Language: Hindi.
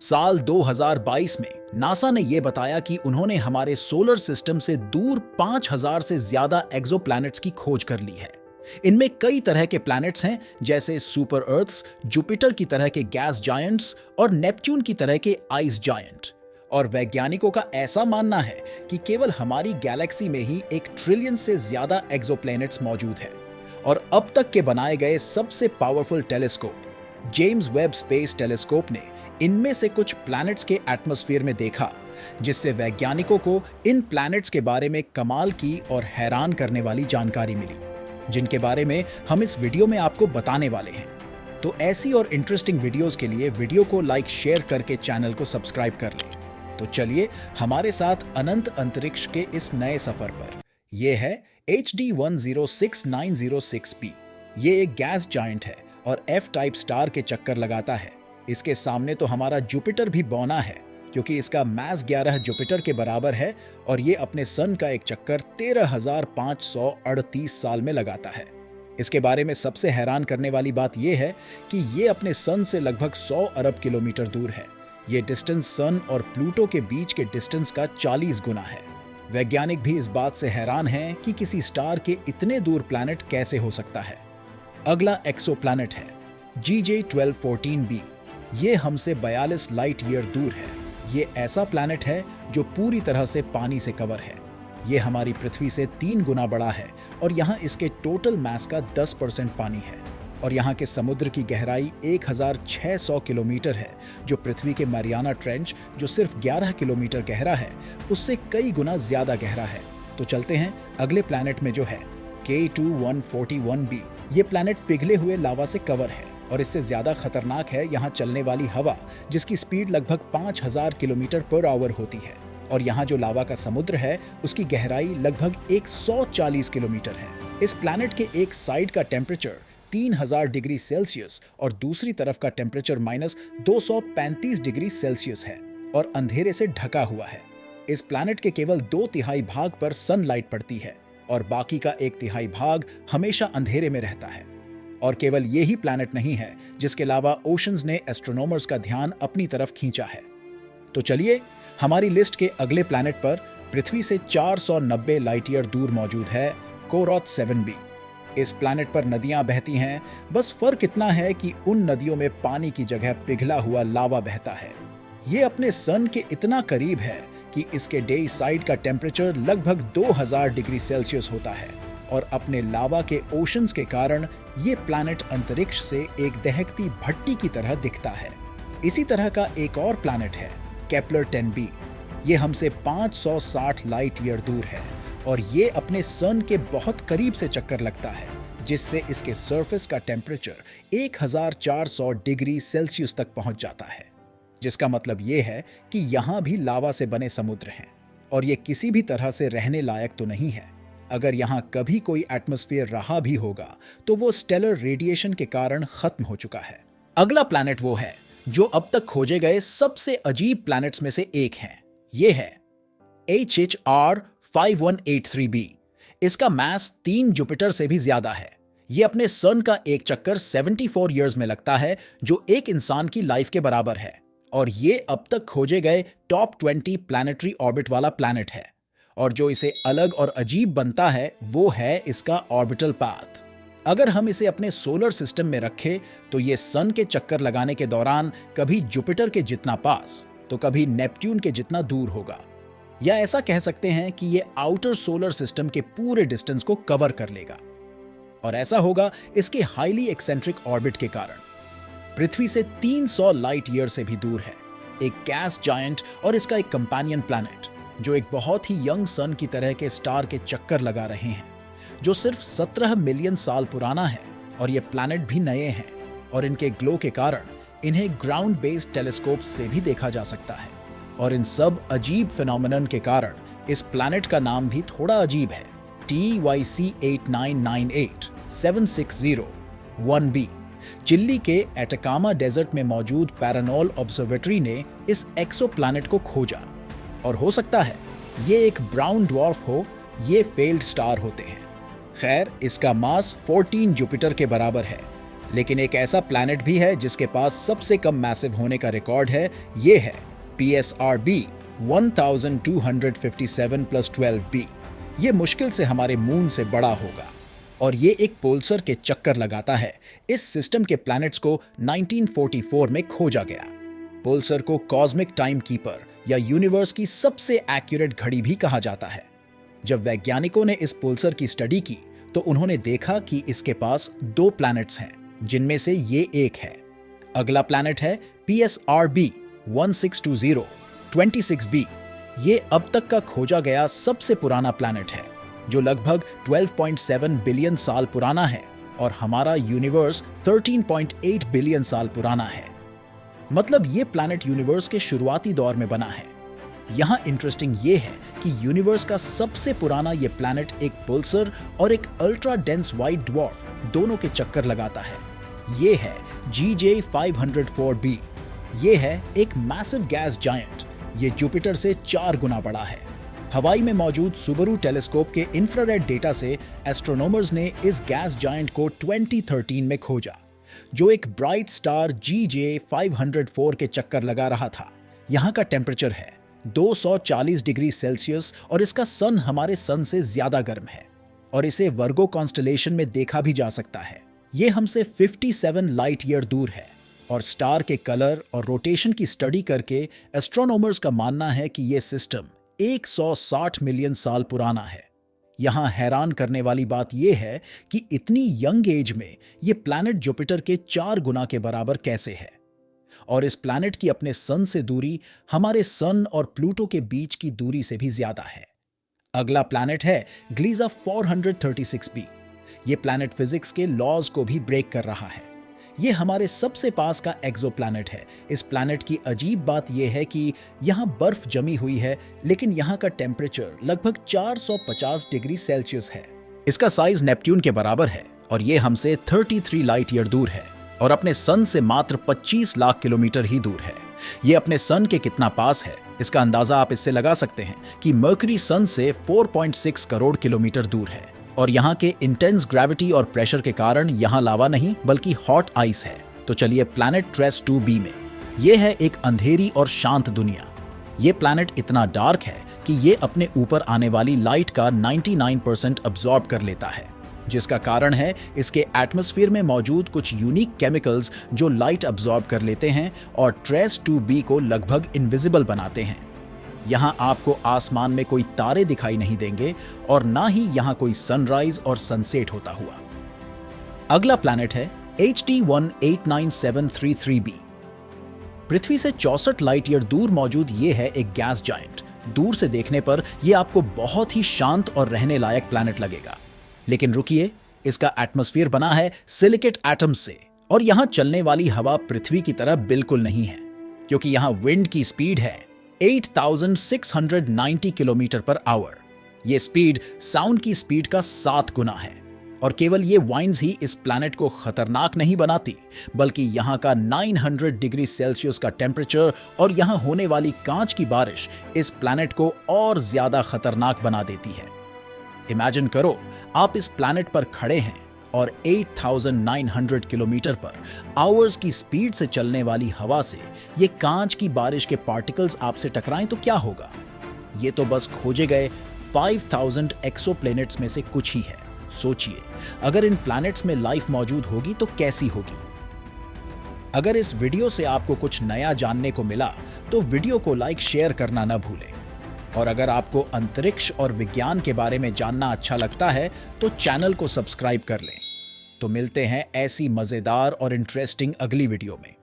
साल 2022 में नासा ने यह बताया कि उन्होंने हमारे सोलर सिस्टम से दूर 5000 से ज्यादा एक्सोप्लैनेट्स की खोज कर ली है। इनमें कई तरह के प्लैनेट्स हैं, जैसे सुपर अर्थ्स, जुपिटर की तरह के गैस जायंट्स और नेपच्यून की तरह के आइस जायंट। और वैज्ञानिकों का ऐसा मानना है कि केवल हमारी गैलेक्सी में ही 1 ट्रिलियन से ज्यादा एक्सोप्लैनेट्स मौजूद है। और अब तक के बनाए गए सबसे powerful telescope James Webb space telescope ने इनमें से कुछ प्लैनेट्स के एटमॉस्फेयर में देखा, जिससे वैज्ञानिकों को इन प्लैनेट्स के बारे में कमाल की और हैरान करने वाली जानकारी मिली, जिनके बारे में हम इस वीडियो में आपको बताने वाले हैं। तो ऐसी और इंटरेस्टिंग वीडियोस के लिए वीडियो को लाइक शेयर करके चैनल को सब्सक्राइब कर लें। तो चलिए हमारे साथ अनंत अंतरिक्ष के इस नए सफर पर। यह है HD 106906b। ये एक गैस जायंट है और F टाइप स्टार के चक्कर लगाता है। इसके सामने तो हमारा जुपिटर भी बौना है, क्योंकि इसका मास 11 जुपिटर के बराबर है और ये अपने सन का एक चक्कर 13,538 साल में लगाता है। इसके बारे में सबसे हैरान करने वाली बात यह है कि ये अपने सन से लगभग 100 अरब किलोमीटर दूर है। ये डिस्टेंस सन और प्लूटो के बीच के डिस्टेंस का 40 गुना है। वैज्ञानिक भी इस बात से हैरान हैं कि किसी स्टार के इतने दूर प्लैनेट कैसे हो सकता है। अगला एक्सोप्लैनेट है GJ 1214b। ये हमसे 42 लाइट ईयर दूर है। ये ऐसा प्लैनेट है जो पूरी तरह से पानी से कवर है। ये हमारी पृथ्वी से 3 गुना बड़ा है और यहाँ इसके टोटल मास का 10% पानी है। और यहाँ के समुद्र की गहराई 1600 किलोमीटर है, जो पृथ्वी के मैरियाना ट्रेंच, जो सिर्फ 11 किलोमीटर गहरा है, उससे कई गुना ज्यादा गहरा है। तो चलते हैं अगले प्लैनेट में, जो है K2141b। ये प्लैनेट पिघले हुए लावा से कवर है और इससे ज्यादा खतरनाक है यहाँ चलने वाली हवा, जिसकी स्पीड लगभग 5000 किलोमीटर पर आवर होती है। और यहाँ जो लावा का समुद्र है, उसकी गहराई लगभग 140 किलोमीटर है। इस प्लैनेट के एक साइड का टेम्परेचर 3000 डिग्री सेल्सियस और दूसरी तरफ का टेम्परेचर -235 डिग्री सेल्सियस है और अंधेरे से ढका हुआ है। इस प्लैनेट के केवल 2/3 भाग पर सनलाइट पड़ती है और बाकी का 1/3 भाग हमेशा अंधेरे में रहता है। और केवल यही प्लैनेट नहीं है जिसके अलावा ओशंस ने एस्ट्रोनॉमर्स का ध्यान अपनी तरफ खींचा है। तो चलिए हमारी लिस्ट के अगले प्लैनेट पर पृथ्वी से 490 लाइट ईयर दूर मौजूद है कोरॉथ 7b। इस प्लैनेट पर नदियां बहती हैं, बस फर्क इतना है कि उन नदियों में पानी की जगह पिघला हुआ लावा बहता है। ये अपने सन के इतना करीब है कि इसके डे साइड का टेम्परेचर लगभग 2000 डिग्री सेल्सियस होता है और अपने लावा के ओशंस के कारण ये प्लैनेट अंतरिक्ष से एक दहकती भट्टी की तरह दिखता है। इसी तरह का एक और प्लैनेट है केपलर 10b। ये हमसे 560 लाइट ईयर दूर है और ये अपने सन के बहुत करीब से चक्कर लगता है, जिससे इसके सरफेस का टेम्परेचर 1400 डिग्री सेल्सियस तक पहुंच जाता है। जिसका मतलब ये है कि यहाँ भी लावा से बने समुद्र हैं और ये किसी भी तरह से रहने लायक तो नहीं है। अगर यहाँ कभी कोई एटमॉस्फेयर रहा भी होगा तो वो स्टेलर रेडिएशन के कारण खत्म हो चुका है। अगला प्लैनेट वो है जो अब तक खोजे गए सबसे अजीब प्लैनेट्स में से एक है। ये है HHR 5183b। इसका मास 3 जुपिटर से भी ज्यादा है। ये अपने सन का एक चक्कर 74 ईयर्स में लगता है, जो एक इंसान की लाइफ के बराबर है। और ये अब तक खोजे गए टॉप 20 प्लैनेटरी ऑर्बिट वाला प्लैनेट है। और जो इसे अलग और अजीब बनता है वो है इसका ऑर्बिटल पाथ। अगर हम इसे अपने सोलर सिस्टम में रखें तो ये सन के चक्कर लगाने के दौरान कभी जुपिटर के जितना पास तो कभी नेपट्यून के जितना दूर होगा। या ऐसा कह सकते हैं कि ये आउटर सोलर सिस्टम के पूरे डिस्टेंस को कवर कर लेगा। और ऐसा होगा इसके हाईली एक्सेंट्रिक ऑर्बिट के कारण। पृथ्वी से 300 लाइट ईयर से भी दूर है, एक गैस जायंट और इसका एक कंपेनियन प्लैनेट, जो एक बहुत ही यंग सन की तरह के स्टार के चक्कर लगा रहे हैं, जो सिर्फ 17 मिलियन साल पुराना है। और ये प्लैनेट भी नए हैं और इनके ग्लो के कारण इन्हें ग्राउंड बेस्ड टेलीस्कोप से भी देखा जा सकता है। और इन सब अजीब फिनोमेनन के कारण इस प्लैनेट का नाम भी थोड़ा अजीब है, TYC 8998 7601b। चिली के एटाकामा डेजर्ट में मौजूद पैरानॉल ऑब्जर्वेटरी ने इस एक्सोप्लैनेट को खोजा। और हो सकता है ये एक ब्राउन ड्वार्फ हो, ये फेल्ड स्टार होते हैं। खैर, इसका मास 14 जुपिटर के बराबर है लेकिन एक ऐसा प्लैनेट भी है जिसके पास सबसे कम मैसिव होने का रिकॉर्ड है। ये है PSRB 1257 + 12b। ये मुश्किल से हमारे मून से बड़ा होगा और ये एक पोल्सर के चक्कर लगाता है। इस सिस्टम के प्लैनेट्स को 1944 में खोजा गया। पोल्सर को कॉस्मिक टाइम कीपर या यूनिवर्स की सबसे एक्यूरेट घड़ी भी कहा जाता है। जब वैज्ञानिकों ने इस पोल्सर की स्टडी की तो उन्होंने देखा कि इसके पास 2 प्लैनेट्स हैं, जिनमें से ये एक है। अगला प्लैनेट है PSRB 1620 26b। ये अब तक का खोजा गया सबसे पुराना प्लैनेट है, जो लगभग 12.7 बिलियन साल पुराना है, और हमारा यूनिवर्स 13.8 बिलियन साल पुराना है। मतलब ये प्लैनेट यूनिवर्स के शुरुआती दौर में बना है। यहां इंटरेस्टिंग ये है कि यूनिवर्स का सबसे पुराना ये प्लैनेट एक पल्सर और एक अल्ट्रा डेंस व्हाइट ड्वार्फ दोनों के चक्कर लगाता है। ये है GJ 504b। ये है एक मैसिव गैस जायंट। ये जुपिटर से 4 गुना बड़ा है। हवाई में मौजूद सुबरू टेलीस्कोप के इंफ्रारेड डेटा से एस्ट्रोनॉमर्स ने इस गैस जायंट को 2013 में खोजा, जो एक ब्राइट स्टार GJ 504 के चक्कर लगा रहा था। यहाँ का टेम्परेचर है 240 डिग्री सेल्सियस और इसका सन हमारे सन से ज्यादा गर्म है और इसे वर्गो कॉन्स्टलेशन में देखा भी जा सकता है। ये हमसे 57 लाइट ईयर दूर है और स्टार के कलर और रोटेशन की स्टडी करके एस्ट्रोनॉमर्स का मानना है कि ये सिस्टम 160 मिलियन साल पुराना है। यहां हैरान करने वाली बात यह है कि इतनी यंग एज में ये प्लैनेट जुपिटर के 4 गुना के बराबर कैसे है, और इस प्लैनेट की अपने सन से दूरी हमारे सन और प्लूटो के बीच की दूरी से भी ज्यादा है। अगला प्लैनेट है ग्लीजा 436b। ये प्लैनेट फिजिक्स के लॉज को भी ब्रेक कर रहा है। ये हमारे सबसे पास का एक्सोप्लैनेट है। इस प्लैनेट की अजीब बात यह है कि यहाँ बर्फ जमी हुई है, लेकिन यहाँ का टेम्परेचर लगभग 450 डिग्री सेल्सियस है। इसका साइज नेपट्यून के बराबर है और ये हमसे 33 लाइट ईयर दूर है और अपने सन से मात्र 25 लाख किलोमीटर ही दूर है। ये अपने सन के कितना पास है, इसका अंदाजा आप इससे लगा सकते हैं कि मर्करी सन से 4.6 करोड़ किलोमीटर दूर है और यहाँ के इंटेंस ग्रेविटी और प्रेशर के कारण यहाँ लावा नहीं बल्कि हॉट आइस है। तो चलिए प्लैनेट ट्रेस 2b में। यह है एक अंधेरी और शांत दुनिया। ये प्लैनेट इतना डार्क है कि ये अपने ऊपर आने वाली लाइट का 99% अब्सॉर्ब कर लेता है, जिसका कारण है इसके एटमॉस्फेयर में मौजूद कुछ यूनिक केमिकल्स जो लाइट अब्सॉर्ब कर लेते हैं और ट्रेस 2b को लगभग इनविजिबल बनाते हैं। यहाँ आपको आसमान में कोई तारे दिखाई नहीं देंगे और ना ही यहाँ कोई सनराइज और सनसेट होता हुआ। अगला प्लैनेट है HD 189733b। पृथ्वी से 64 लाइट ईयर दूर मौजूद ये है एक गैस जायंट। दूर से देखने पर यह आपको बहुत ही शांत और रहने लायक प्लैनेट लगेगा, लेकिन रुकिए, इसका एटमॉस्फेयर बना है सिलिकेट एटम्स से और यहाँ चलने वाली हवा पृथ्वी की तरह बिल्कुल नहीं है, क्योंकि यहाँ विंड की स्पीड है 8690 किलोमीटर पर आवर। ये स्पीड साउंड की स्पीड का 7 गुना है और केवल ये वाइंड्स ही इस प्लैनेट को खतरनाक नहीं बनाती, बल्कि यहाँ का 900 डिग्री सेल्सियस का टेम्परेचर और यहाँ होने वाली कांच की बारिश इस प्लैनेट को और ज्यादा खतरनाक बना देती है। इमेजिन करो, आप इस प्लैनेट पर खड़े हैं और 8900 किलोमीटर पर आवर्स की स्पीड से चलने वाली हवा से ये कांच की बारिश के पार्टिकल्स आपसे टकराएं तो क्या होगा? ये तो बस खोजे गए 5000 एक्सोप्लैनेट्स में से कुछ ही है। सोचिए, अगर इन प्लैनेट्स में लाइफ मौजूद होगी तो कैसी होगी? अगर इस वीडियो से आपको कुछ नया जानने को मिला तो वीडियो को लाइक शेयर करना न भूलें, और अगर आपको अंतरिक्ष और विज्ञान के बारे में जानना अच्छा लगता है तो चैनल को सब्सक्राइब कर लें। तो मिलते हैं ऐसी मजेदार और इंटरेस्टिंग अगली वीडियो में।